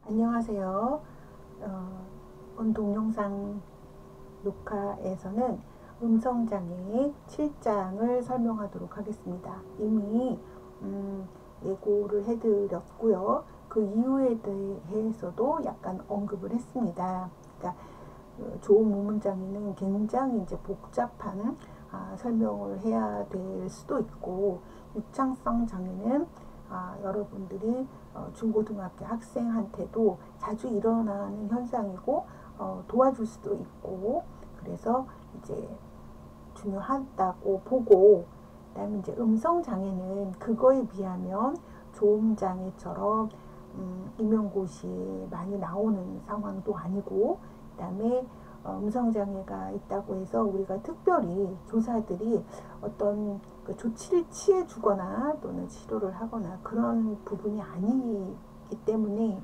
안녕하세요. 오늘 동영상 녹화에서는 음성장애 7장을 설명하도록 하겠습니다. 이미 예고를 해드렸고요. 그 이유에 대해서도 약간 언급을 했습니다. 그러니까 조무문장애는 굉장히 이제 복잡한 설명을 해야 될 수도 있고, 유창성 장애는 여러분들이 중고등학교 학생한테도 자주 일어나는 현상이고 도와줄 수도 있고, 그래서 이제 중요하다고 보고, 그다음에 이제 음성 장애는 그거에 비하면 조음 장애처럼 임용고시에 많이 나오는 상황도 아니고, 그다음에 음성 장애가 있다고 해서 우리가 특별히 조사들이 어떤 그 조치를 취해 주거나 또는 치료를 하거나 그런 부분이 아니기 때문에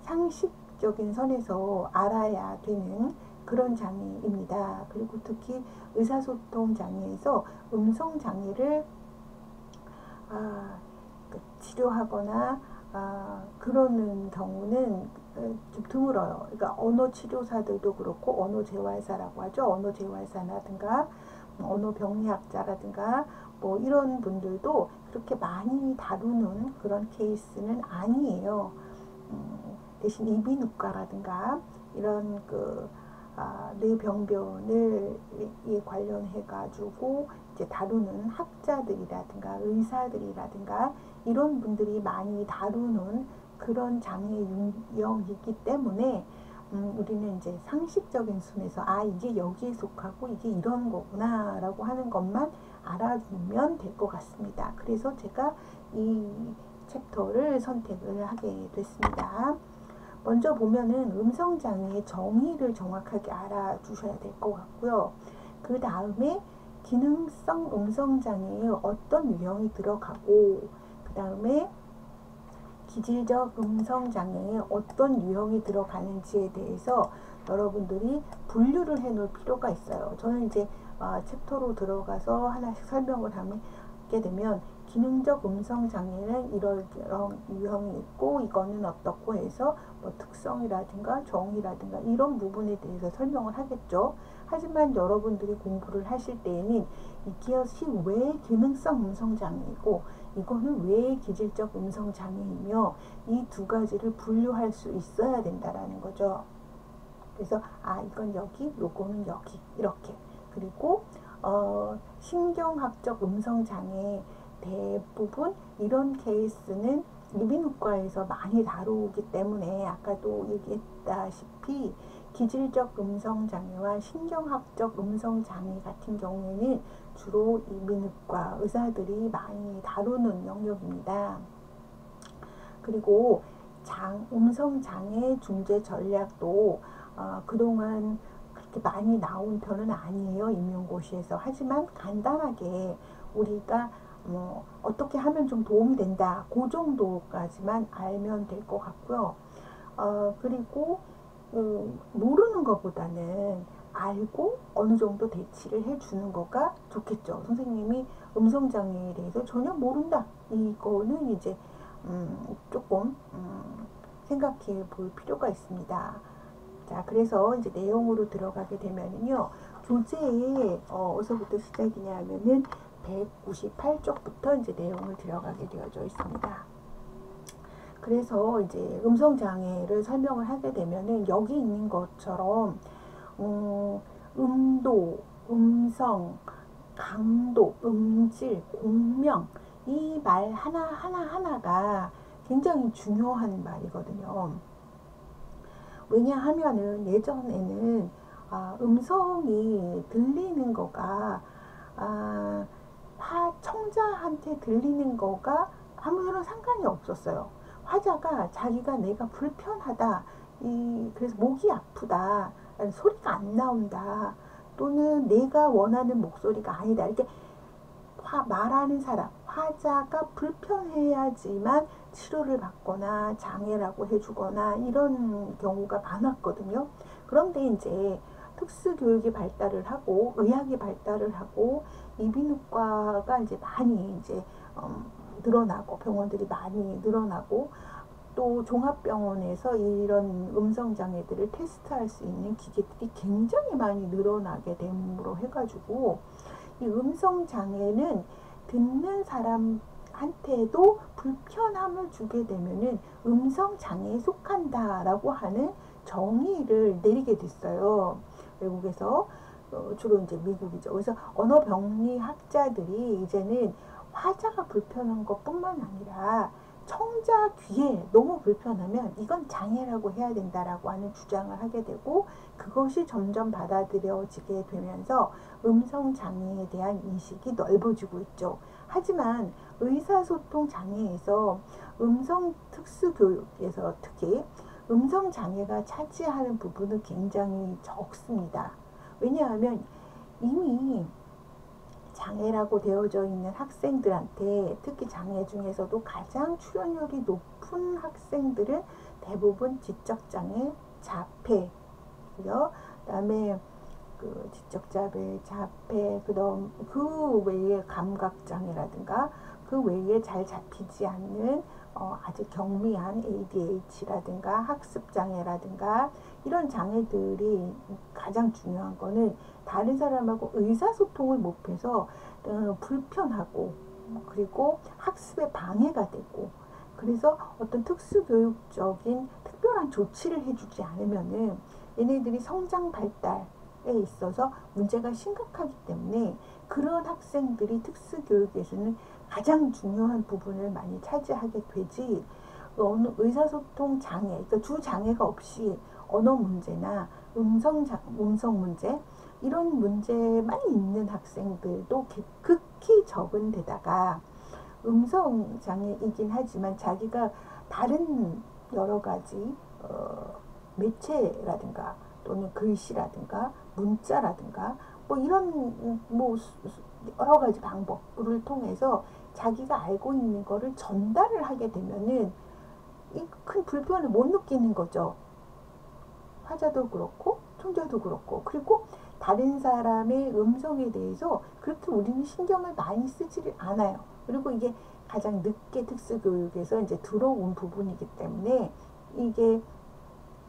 상식적인 선에서 알아야 되는 그런 장애입니다. 그리고 특히 의사소통 장애에서 음성 장애를 치료하거나 그러는 경우는 좀 드물어요. 그러니까 언어 치료사들도 그렇고 언어 재활사라고 하죠. 언어 재활사라든가 언어 병리학자라든가 뭐 이런 분들도 그렇게 많이 다루는 그런 케이스는 아니에요. 대신 이비인후과라든가 이런 뇌병변을 관련해 가지고 이제 다루는 학자들이라든가 의사들이라든가 이런 분들이 많이 다루는 그런 장애 유형이기 때문에 우리는 이제 상식적인 순에서 이게 여기에 속하고 이게 이런 거구나 라고 하는 것만 알아두면 될 것 같습니다. 그래서 제가 이 챕터를 선택을 하게 됐습니다. 먼저 보면은 음성장애의 정의를 정확하게 알아주셔야 될 것 같고요. 그 다음에 기능성 음성장애의 어떤 유형이 들어가고, 그 다음에 기질적 음성장애의 어떤 유형이 들어가는지에 대해서 여러분들이 분류를 해 놓을 필요가 있어요. 저는 이제 챕터로 들어가서 하나씩 설명을 하게 되면 기능적 음성 장애는 이런 유형이 있고 이거는 어떻고 해서 뭐 특성이라든가 정의라든가 이런 부분에 대해서 설명을 하겠죠. 하지만 여러분들이 공부를 하실 때에는 이것이 왜 기능성 음성 장애이고 이거는 왜 기질적 음성 장애이며 이 두 가지를 분류할 수 있어야 된다라는 거죠. 그래서 이건 여기, 요거는 여기 이렇게. 그리고 신경학적 음성 장애 대부분 이런 케이스는 이비인후과에서 많이 다루기 때문에 아까도 얘기했다시피 기질적 음성 장애와 신경학적 음성 장애 같은 경우에는 주로 이비인후과 의사들이 많이 다루는 영역입니다. 그리고 음성 장애 중재 전략도 그동안 그렇게 많이 나온 편은 아니에요, 임용고시에서. 하지만 간단하게 우리가 어떻게 하면 좀 도움이 된다, 그 정도까지만 알면 될 것 같고요. 그리고 모르는 것보다는 알고 어느 정도 대치를 해주는 거가 좋겠죠. 선생님이 음성장애에 대해서 전혀 모른다, 이거는 이제 조금 생각해 볼 필요가 있습니다. 자, 그래서 이제 내용으로 들어가게 되면은요, 교재에 어디서부터 시작이냐 하면은 198쪽부터 이제 내용을 들어가게 되어져 있습니다. 그래서 이제 음성 장애를 설명을 하게 되면은 여기 있는 것처럼 음도, 음성, 강도, 음질, 공명, 이 말 하나하나가 굉장히 중요한 말이거든요. 왜냐하면은 예전에는 음성이 들리는 거가 청자한테 들리는 거가 아무런 상관이 없었어요. 화자가 자기가 내가 불편하다, 그래서 목이 아프다, 소리가 안 나온다, 또는 내가 원하는 목소리가 아니다, 이렇게 말하는 사람, 화자가 불편해야지만 치료를 받거나 장애라고 해주거나 이런 경우가 많았거든요. 그런데 이제 특수교육이 발달을 하고 의학이 발달을 하고 이비인후과가 이제 많이 이제 늘어나고 병원들이 많이 늘어나고 또 종합병원에서 이런 음성장애들을 테스트할 수 있는 기계들이 굉장히 많이 늘어나게 됨으로 해가지고 이 음성장애는 듣는 사람한테도 불편함을 주게 되면은 음성장애에 속한다라고 하는 정의를 내리게 됐어요. 외국에서 주로 이제 미국이죠. 그래서 언어병리학자들이 이제는 화자가 불편한 것뿐만 아니라 청자 귀에 너무 불편하면 이건 장애라고 해야 된다라고 하는 주장을 하게 되고 그것이 점점 받아들여지게 되면서 음성 장애에 대한 인식이 넓어지고 있죠. 하지만 의사소통 장애에서 음성 특수교육에서 특히 음성 장애가 차지하는 부분은 굉장히 적습니다. 왜냐하면 이미 장애라고 되어져 있는 학생들한테 특히 장애 중에서도 가장 출연율이 높은 학생들은 대부분 지적장애, 자폐, 그다음에 그 지적자배, 자폐, 그다음 그 외에 감각장애라든가 그 외에 잘 잡히지 않는 아주 경미한 ADH라든가 학습장애라든가 이런 장애들이 가장 중요한 거는 다른 사람하고 의사소통을 못해서 불편하고 그리고 학습에 방해가 되고 그래서 어떤 특수교육적인 특별한 조치를 해주지 않으면은 얘네들이 성장 발달에 있어서 문제가 심각하기 때문에 그런 학생들이 특수교육에서는 가장 중요한 부분을 많이 차지하게 되지 어느 의사소통 장애, 그러니까 주 장애가 없이 언어 문제나 음성 문제 이런 문제만 있는 학생들도 극히 적은 데다가 음성 장애이긴 하지만 자기가 다른 여러 가지 매체라든가 또는 글씨라든가 문자라든가 뭐 이런 뭐 여러 가지 방법을 통해서 자기가 알고 있는 거를 전달을 하게 되면은 이 큰 불편을 못 느끼는 거죠. 화자도 그렇고 청자도 그렇고 그리고 다른 사람의 음성에 대해서 그렇게 우리는 신경을 많이 쓰지를 않아요. 그리고 이게 가장 늦게 특수교육에서 이제 들어온 부분이기 때문에 이게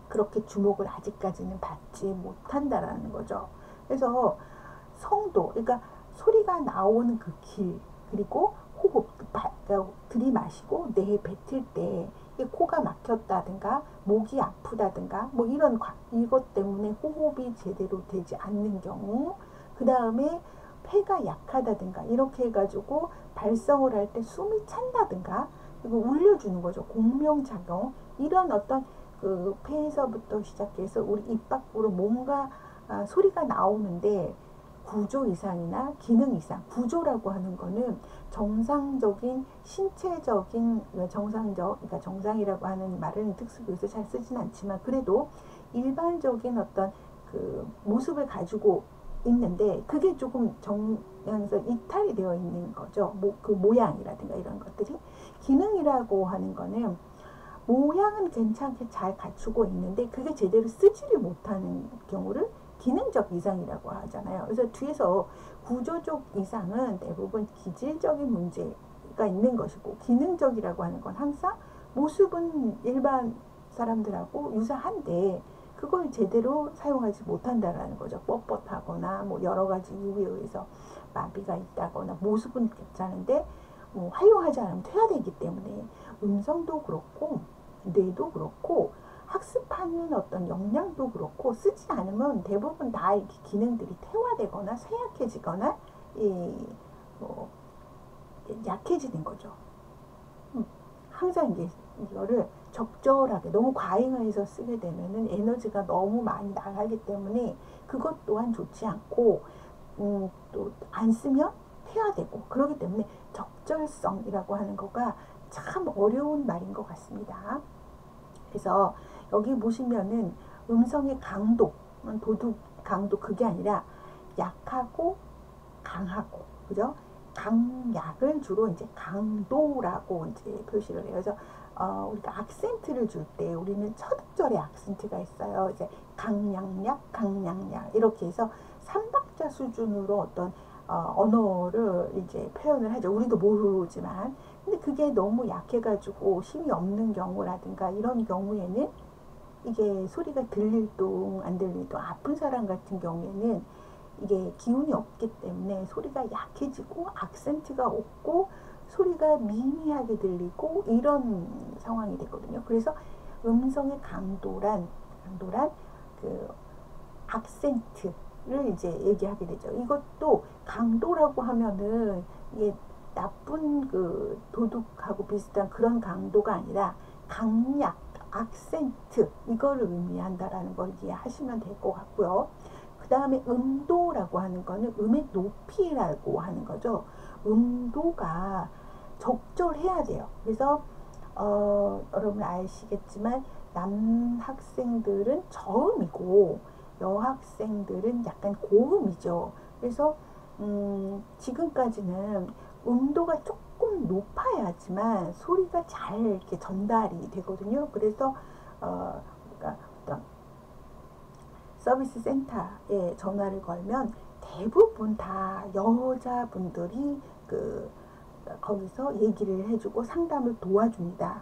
그렇게 주목을 아직까지는 받지 못한다라는 거죠. 그래서 성도, 그러니까 소리가 나오는 그 길, 그리고 호흡, 들이마시고 내뱉을 때 코가 막혔다든가 목이 아프다든가 뭐 이런 이것 때문에 호흡이 제대로 되지 않는 경우 그 다음에 폐가 약하다든가 이렇게 해가지고 발성을 할 때 숨이 찬다든가 이거 울려주는 거죠. 공명작용 이런 어떤 그 폐에서부터 시작해서 우리 입 밖으로 뭔가 소리가 나오는데 구조 이상이나 기능 이상, 구조라고 하는 거는 정상적인 신체적인 그러니까 정상이라고 하는 말은 특수교육에서 잘 쓰진 않지만 그래도 일반적인 어떤 그 모습을 가지고 있는데 그게 조금 정면에서 이탈이 되어 있는 거죠. 그 모양이라든가 이런 것들이 기능이라고 하는 거는 모양은 괜찮게 잘 갖추고 있는데 그게 제대로 쓰지를 못하는 경우를 기능적 이상이라고 하잖아요. 그래서 뒤에서 구조적 이상은 대부분 기질적인 문제가 있는 것이고 기능적이라고 하는 건 항상 모습은 일반 사람들하고 유사한데 그걸 제대로 사용하지 못한다라는 거죠. 뻣뻣하거나 뭐 여러 가지 이유에 의해서 마비가 있다거나 모습은 괜찮은데 뭐 활용하지 않으면 퇴화되기 때문에 음성도 그렇고 뇌도 그렇고 학습하는 어떤 역량도 그렇고 쓰지 않으면 대부분 다 이렇게 기능들이 퇴화되거나 쇠약해지거나 약해지는 거죠. 항상 이제 이거를 적절하게 너무 과잉해서 쓰게 되면은 에너지가 너무 많이 나가기 때문에 그것 또한 좋지 않고 또 안 쓰면 퇴화되고 그렇기 때문에 적절성이라고 하는 거가 참 어려운 말인 것 같습니다. 그래서 여기 보시면은 음성의 강도, 도둑 강도 그게 아니라 약하고 강하고, 그죠? 강약을 주로 이제 강도라고 이제 표시를 해요. 그래서 우리가 악센트를 줄 때 우리는 첫 음절에 악센트가 있어요. 이제 강약약, 강약약 이렇게 해서 삼박자 수준으로 어떤 언어를 이제 표현을 하죠. 우리도 모르지만 근데 그게 너무 약해가지고 힘이 없는 경우라든가 이런 경우에는 이게 소리가 들릴동 안 들릴동, 아픈 사람 같은 경우에는 이게 기운이 없기 때문에 소리가 약해지고 악센트가 없고 소리가 미미하게 들리고 이런 상황이 되거든요. 그래서 음성의 강도란 그 악센트를 이제 얘기하게 되죠. 이것도 강도라고 하면은 이게 나쁜 그 도둑하고 비슷한 그런 강도가 아니라 강약, 악센트 이거를 의미한다라는 걸 이해하시면 될 것 같고요. 그 다음에 음도라고 하는 거는 음의 높이라고 하는 거죠. 음도가 적절해야 돼요. 그래서 여러분 아시겠지만 남학생들은 저음이고 여학생들은 약간 고음이죠. 그래서 지금까지는 음도가 조금 높아야지만 소리가 잘 이렇게 전달이 되거든요. 그래서 그러니까 어떤 서비스 센터에 전화를 걸면 대부분 다 여자분들이 거기서 얘기를 해주고 상담을 도와줍니다.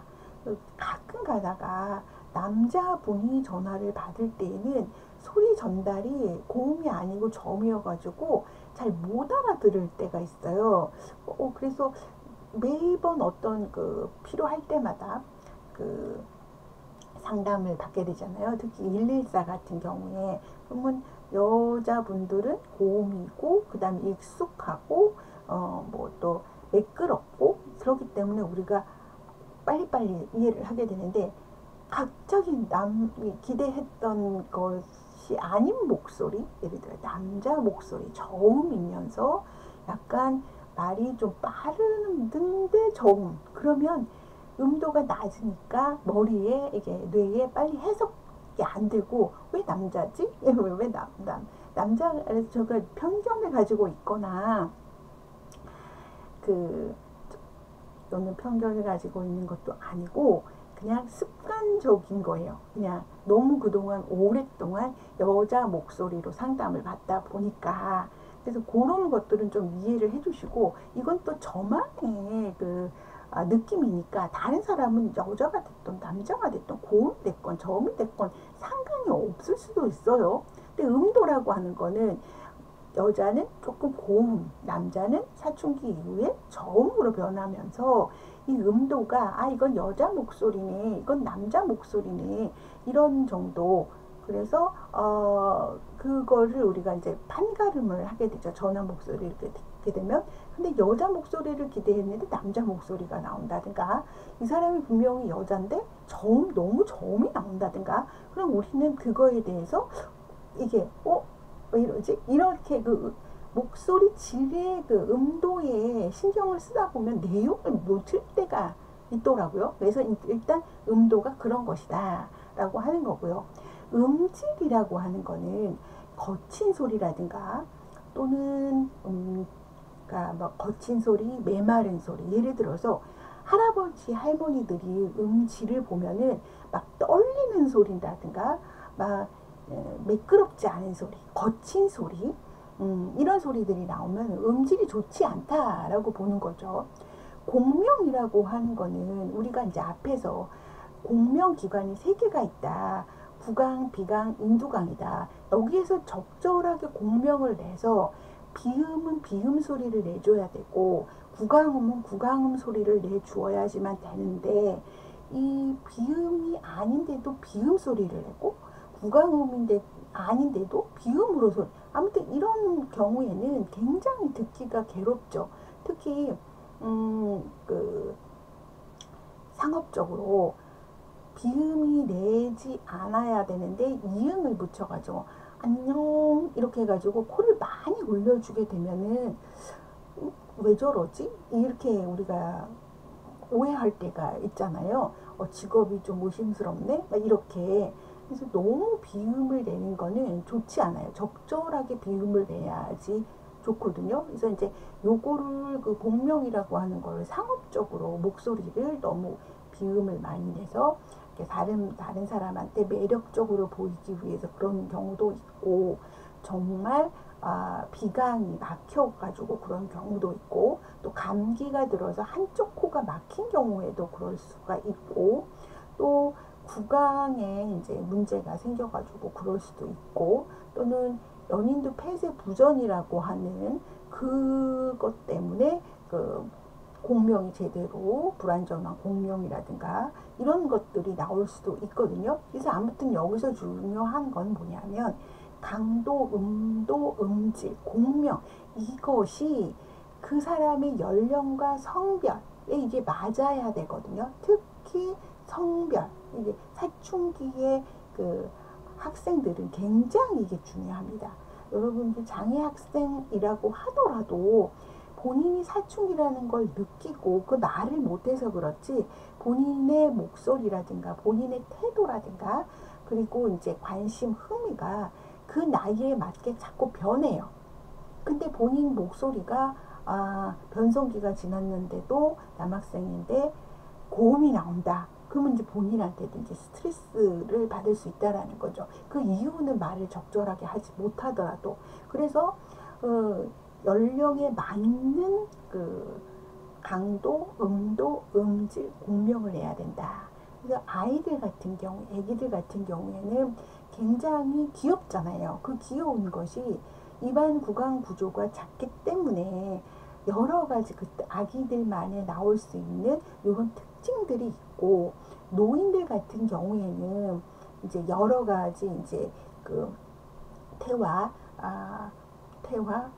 가끔 가다가 남자분이 전화를 받을 때에는 소리 전달이 고음이 아니고 저음이어가지고 잘 못 알아들을 때가 있어요. 그래서 매번 어떤 필요할 때마다 상담을 받게 되잖아요. 특히 114 같은 경우에. 그러면 여자분들은 고음이고, 그 다음에 익숙하고, 뭐 또 매끄럽고, 그렇기 때문에 우리가 빨리빨리 이해를 하게 되는데, 갑자기 기대했던 것이 아닌 목소리, 예를 들어 남자 목소리, 저음이면서 약간 말이 좀 빠른데 저음. 그러면 음도가 낮으니까 머리에 이게 뇌에 빨리 해석이 안 되고 왜 남자지? 왜 남자에서 저가 편견을 가지고 있거나 또는 편견을 가지고 있는 것도 아니고 그냥 습관적인 거예요. 그냥 너무 그동안 오랫동안 여자 목소리로 상담을 받다 보니까 그래서 그런 것들은 좀 이해를 해주시고 이건 또 저만의 느낌이니까 다른 사람은 여자가 됐던 남자가 됐던 고음이 됐건 저음이 됐건 상관이 없을 수도 있어요. 근데 음도라고 하는 거는 여자는 조금 고음, 남자는 사춘기 이후에 저음으로 변하면서 이 음도가 이건 여자 목소리네, 이건 남자 목소리네 이런 정도. 그래서 그거를 우리가 이제 판가름을 하게 되죠. 전화 목소리를 듣게 되면. 근데 여자 목소리를 기대했는데 남자 목소리가 나온다든가 이 사람이 분명히 여잔데 너무 저음이 나온다든가 그럼 우리는 그거에 대해서 이게 왜 이러지? 이렇게 목소리 질의 음도에 신경을 쓰다 보면 내용을 놓칠 때가 있더라고요. 그래서 일단 음도가 그런 것이다 라고 하는 거고요. 음질이라고 하는 거는 거친 소리라든가 또는 그러니까 뭐 거친 소리, 메마른 소리. 예를 들어서 할아버지 할머니들이 음질을 보면은 막 떨리는 소리라든가 막 매끄럽지 않은 소리, 거친 소리, 이런 소리들이 나오면 음질이 좋지 않다라고 보는 거죠. 공명이라고 하는 거는 우리가 이제 앞에서 공명기관이 3개가 있다. 구강, 비강, 인두강이다. 여기에서 적절하게 공명을 내서 비음은 비음 소리를 내줘야 되고 구강음은 구강음 소리를 내주어야지만 되는데 이 비음이 아닌데도 비음 소리를 내고 구강음인데 아닌데도 비음으로 소리. 아무튼 이런 경우에는 굉장히 듣기가 괴롭죠. 특히 상업적으로 비음이 내지 않아야 되는데 이음을 붙여가지고 안녕 이렇게 해가지고 코를 많이 올려주게 되면은 왜 저러지? 이렇게 우리가 오해할 때가 있잖아요. 직업이 좀 의심스럽네? 막 이렇게. 그래서 너무 비음을 내는 거는 좋지 않아요. 적절하게 비음을 내야지 좋거든요. 그래서 이제 요거를 공명이라고 하는 걸 상업적으로 목소리를 너무 비음을 많이 내서 다른 사람한테 매력적으로 보이기 위해서 그런 경우도 있고 정말 비강이 막혀가지고 그런 경우도 있고, 또 감기가 들어서 한쪽 코가 막힌 경우에도 그럴 수가 있고, 또 구강에 이제 문제가 생겨가지고 그럴 수도 있고, 또는 연인도 폐쇄 부전이라고 하는 그것 때문에 그 공명이 제대로 불안정한 공명이라든가 이런 것들이 나올 수도 있거든요. 그래서 아무튼 여기서 중요한 건 뭐냐면 강도, 음도, 음질, 공명, 이것이 그 사람의 연령과 성별에 이게 맞아야 되거든요. 특히 성별, 이게 사춘기의 그 학생들은 굉장히 이게 중요합니다. 여러분들 장애 학생이라고 하더라도 본인이 사춘기라는 걸 느끼고 그 말을 못해서 그렇지, 본인의 목소리라든가 본인의 태도라든가 그리고 이제 관심, 흥미가 그 나이에 맞게 자꾸 변해요. 근데 본인 목소리가 변성기가 지났는데도 남학생인데 고음이 나온다. 그러면 이제 본인한테도 이제 스트레스를 받을 수 있다라는 거죠. 그 이유는 말을 적절하게 하지 못하더라도. 그래서 연령에 맞는 그 강도, 음도, 음질, 공명을 내야 된다. 그래서 아이들 같은 경우, 애기들 같은 경우에는 굉장히 귀엽잖아요. 그 귀여운 것이 입안 구강 구조가 작기 때문에 여러 가지 그 아기들만에 나올 수 있는 이런 특징들이 있고, 노인들 같은 경우에는 이제 여러 가지 이제 그 태화,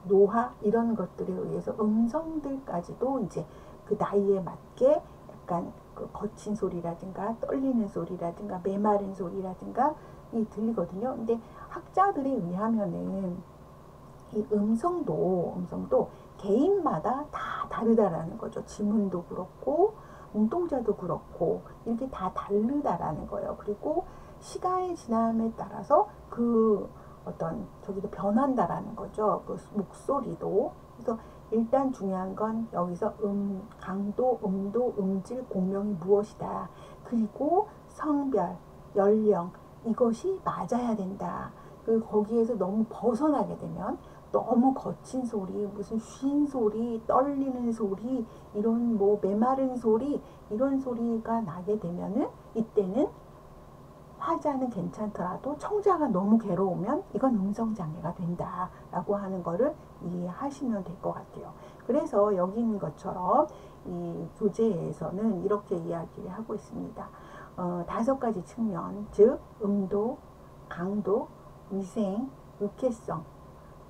노화 이런 것들에 의해서 음성들까지도 이제 그 나이에 맞게 약간 그 거친 소리라든가 떨리는 소리라든가 메마른 소리라든가 이 들리거든요. 근데 학자들에 의하면은 이 음성도 개인마다 다 다르다라는 거죠. 지문도 그렇고 눈동자도 그렇고 이렇게 다 다르다라는 거예요. 그리고 시간이 지남에 따라서 그 어떤 저기도 변한다라는 거죠. 그 목소리도. 그래서 일단 중요한 건 여기서 강도, 음도, 음질, 공명이 무엇이다. 그리고 성별, 연령 이것이 맞아야 된다. 그 거기에서 너무 벗어나게 되면 너무 거친 소리, 무슨 쉰 소리, 떨리는 소리, 이런 뭐 메마른 소리, 이런 소리가 나게 되면은 이때는 화자는 괜찮더라도 청자가 너무 괴로우면 이건 음성장애가 된다라고 하는 거를 이해하시면 될 것 같아요. 그래서 여기 있는 것처럼 이 교재에서는 이렇게 이야기를 하고 있습니다. 5가지 측면, 즉 음도, 강도, 위생, 유쾌성,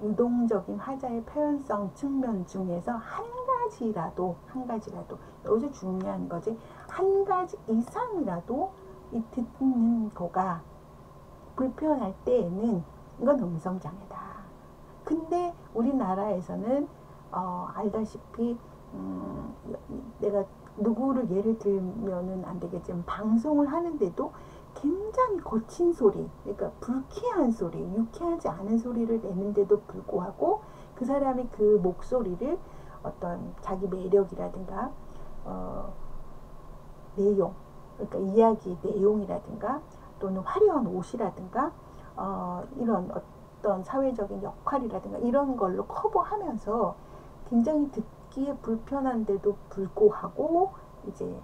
유동적인 화자의 표현성 측면 중에서 한 가지라도 여기서 중요한 거지, 한 가지 이상이라도 이 듣는 거가 불편할 때에는 이건 음성장애다. 근데 우리나라에서는 알다시피 내가 누구를 예를 들면은 안 되겠지만 방송을 하는데도 굉장히 거친 소리, 그러니까 불쾌한 소리, 유쾌하지 않은 소리를 내는데도 불구하고 그 사람이 그 목소리를 어떤 자기 매력이라든가 내용, 그러니까 이야기 내용이라든가 또는 화려한 옷이라든가 이런 어떤 사회적인 역할이라든가 이런 걸로 커버하면서 굉장히 듣기에 불편한데도 불구하고 이제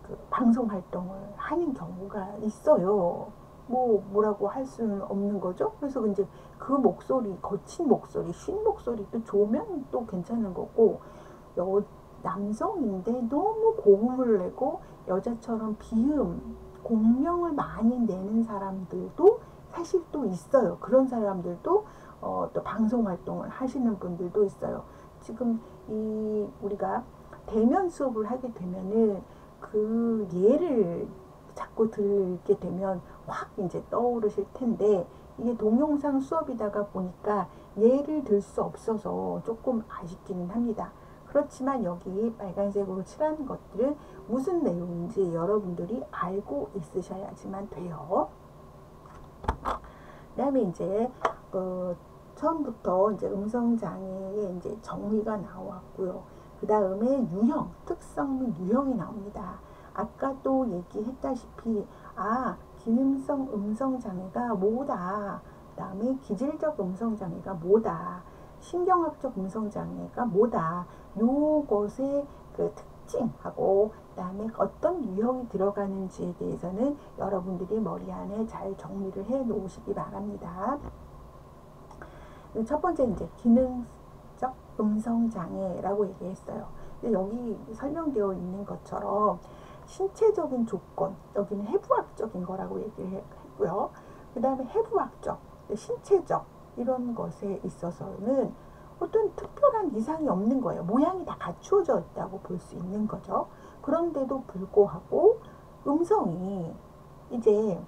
그 방송 활동을 하는 경우가 있어요. 뭐라고 할 수는 없는 거죠. 그래서 이제 그 목소리, 거친 목소리, 쉰 목소리도 좋으면 또 괜찮은 거고, 남성인데 너무 고음을 내고 여자처럼 비음, 공명을 많이 내는 사람들도 사실 또 있어요. 그런 사람들도 또 방송 활동을 하시는 분들도 있어요. 지금 우리가 대면 수업을 하게 되면은 그 예를 자꾸 들게 되면 확 이제 떠오르실 텐데, 이게 동영상 수업이다가 보니까 예를 들 수 없어서 조금 아쉽기는 합니다. 그렇지만 여기 빨간색으로 칠하는 것들은 무슨 내용인지 여러분들이 알고 있으셔야지만 돼요. 그 다음에 이제 처음부터 이제 음성장애의 이제 정의가 나왔고요. 그 다음에 유형, 특성 및 유형이 나옵니다. 아까 또 얘기했다시피 기능성 음성장애가 뭐다. 다음에 기질적 음성장애가 뭐다, 신경학적 음성장애가 뭐다, 요것의 그 특징하고 그 다음에 어떤 유형이 들어가는지에 대해서는 여러분들이 머리 안에 잘 정리를 해 놓으시기 바랍니다. 첫 번째 이제 기능적 음성장애라고 얘기했어요. 근데 여기 설명되어 있는 것처럼 신체적인 조건, 여기는 해부학적인 거라고 얘기를 했고요. 그 다음에 해부학적, 신체적 이런 것에 있어서는 어떤 특별한 이상이 없는 거예요. 모양이 다 갖추어져 있다고 볼 수 있는 거죠. 그런데도 불구하고 음성이 이제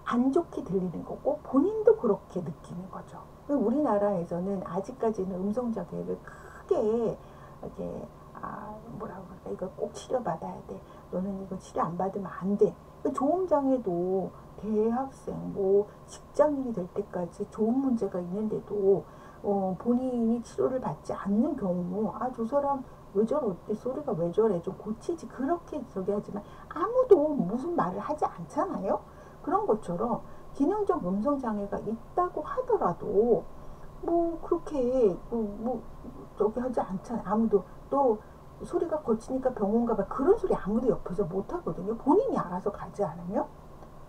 안 좋게 들리는 거고 본인도 그렇게 느끼는 거죠. 우리나라에서는 아직까지는 음성장애를 크게 이렇게 뭐라고 할까, 이거 꼭 치료받아야 돼, 너는 이거 치료 안 받으면 안 돼, 조음장애도 대학생 뭐 직장인이 될 때까지 조음 문제가 있는데도 본인이 치료를 받지 않는 경우, 저 사람 왜 저러지, 소리가 왜 저래, 좀 고치지, 그렇게 저기 하지만 아무도 무슨 말을 하지 않잖아요. 그런 것처럼 기능적 음성장애가 있다고 하더라도 뭐 그렇게 뭐 저기 하지 않잖아요. 아무도. 또 소리가 거치니까 병원 가봐, 그런 소리 아무도 옆에서 못 하거든요. 본인이 알아서 가지 않으면.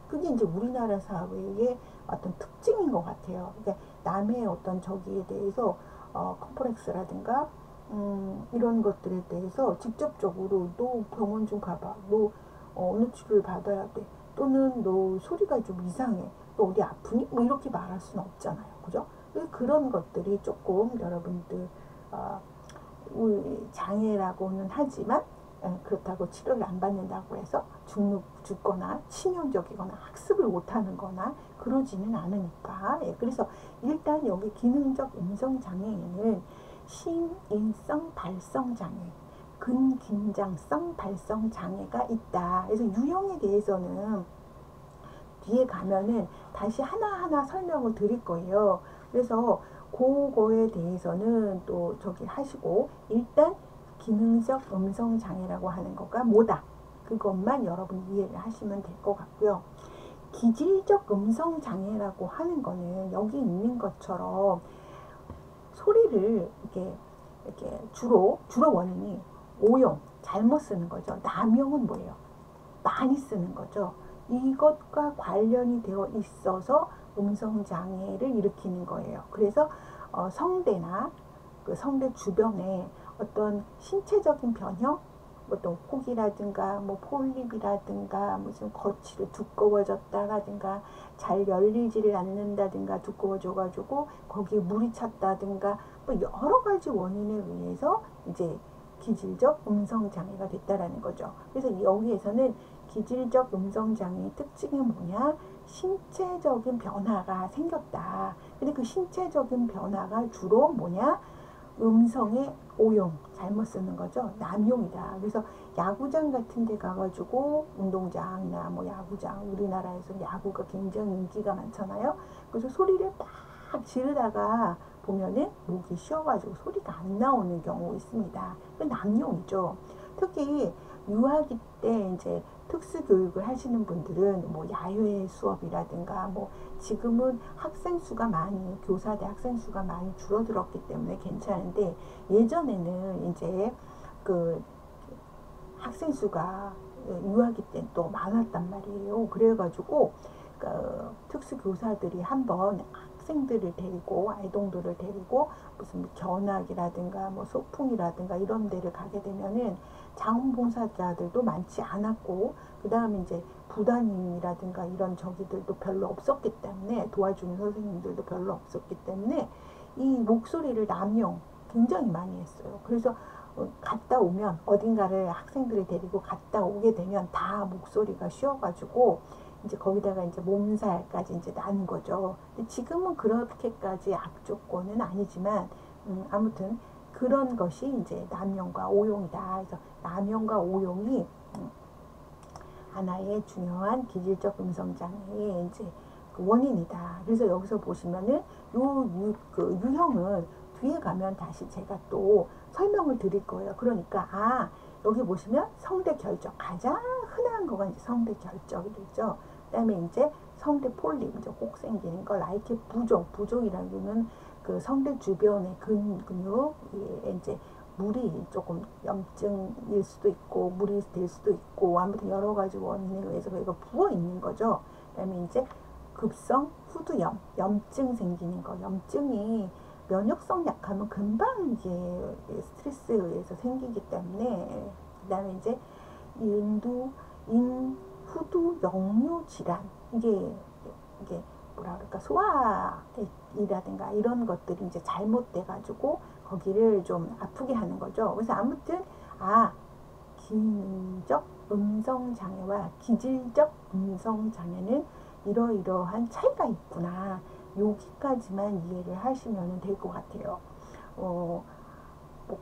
그게 이제 우리나라 사회의 어떤 특징인 것 같아요. 그러니까 남의 어떤 저기에 대해서 컴플렉스라든가 이런 것들에 대해서 직접적으로 너 병원 좀 가봐, 너 어느 치료를 받아야 돼, 또는 너 소리가 좀 이상해, 너 어디 아프니? 뭐 이렇게 말할 수는 없잖아요. 그죠? 그런 것들이 조금 여러분들 장애라고는 하지만 그렇다고 치료를 안 받는다고 해서 죽거나 치명적이거나 학습을 못하는 거나 그러지는 않으니까. 그래서 일단 여기 기능적 음성장애에는 심인성 발성장애, 근긴장성 발성장애가 있다. 그래서 유형에 대해서는 뒤에 가면은 다시 하나하나 설명을 드릴 거예요. 그래서 그거에 대해서는 또 저기 하시고, 일단 기능적 음성장애라고 하는 거가 뭐다, 그것만 여러분 이해를 하시면 될 것 같고요. 기질적 음성장애라고 하는 거는 여기 있는 것처럼 소리를 이렇게 주로 원인이 오용, 잘못 쓰는 거죠. 남용은 뭐예요? 많이 쓰는 거죠. 이것과 관련이 되어 있어서 음성장애를 일으키는 거예요. 그래서 성대나 그 성대 주변에 어떤 신체적인 변형, 어떤 혹이라든가 뭐 폴립이라든가 무슨 거치를 두꺼워졌다라든가 잘 열리지를 않는다든가 두꺼워져가지고 거기에 물이 찼다든가 뭐 여러 가지 원인에 의해서 이제 기질적 음성장애가 됐다라는 거죠. 그래서 여기에서는 기질적 음성장애의 특징이 뭐냐? 신체적인 변화가 생겼다. 근데 그 신체적인 변화가 주로 뭐냐? 음성의 오용, 잘못 쓰는 거죠. 남용이다. 그래서 야구장 같은 데 가가지고, 운동장이나 뭐 야구장, 우리나라에서 야구가 굉장히 인기가 많잖아요. 그래서 소리를 막 지르다가 보면은 목이 쉬어가지고 소리가 안 나오는 경우 있습니다. 그 남용이죠. 특히 유아기 때 이제 특수 교육을 하시는 분들은 뭐 야외 수업이라든가 뭐 지금은 학생 수가 많이, 교사대 학생 수가 많이 줄어들었기 때문에 괜찮은데, 예전에는 이제 그 학생 수가 유아기 때 또 많았단 말이에요. 그래가지고 그 특수 교사들이 한번 학생들을 데리고, 아이동들을 데리고 무슨 견학이라든가 뭐 소풍이라든가 이런 데를 가게 되면은 자원봉사자들도 많지 않았고, 그 다음에 이제 부담임이라든가 이런 저기들도 별로 없었기 때문에, 도와주는 선생님들도 별로 없었기 때문에 이 목소리를 남용 굉장히 많이 했어요. 그래서 갔다 오면, 어딘가를 학생들을 데리고 갔다 오게 되면 다 목소리가 쉬어가지고 이제 거기다가 이제 몸살까지 이제 나는 거죠. 근데 지금은 그렇게까지 악조건은 아니지만 아무튼 그런 것이 이제 남용과 오용이다. 그래서 남용과 오용이 하나의 중요한 기질적 음성장애의 이제 그 원인이다. 그래서 여기서 보시면은 그 유형은 뒤에 가면 다시 제가 또 설명을 드릴 거예요. 그러니까 여기 보시면 성대 결절, 가장 흔한 거가 이제 성대 결절이 되죠. 그다음에 이제 성대 폴립, 이제 꼭 생기는 거, 라이트 부종이라는 거는 그 성대 주변의 근육에 이제 물이 조금 염증일 수도 있고 물이 될 수도 있고 아무튼 여러 가지 원인에 의해서 그가 부어 있는 거죠. 그다음에 이제 급성 후두염, 염증 생기는 거, 염증이 면역성 약하면 금방 이제 스트레스에 의해서 생기기 때문에 그다음에 이제 인후두 역류 질환 이게 뭐라 그럴까 소화이라든가 이런 것들이 이제 잘못돼 가지고 거기를 좀 아프게 하는 거죠. 그래서 아무튼 기능적 음성 장애와 기질적 음성 장애는 이러이러한 차이가 있구나. 여기까지만 이해를 하시면 될 것 같아요. 뭐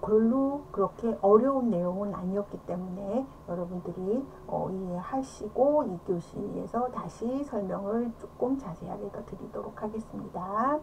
별로 그렇게 어려운 내용은 아니었기 때문에 여러분들이 이해하시고 이 교시에서 다시 설명을 조금 자세하게 더 드리도록 하겠습니다.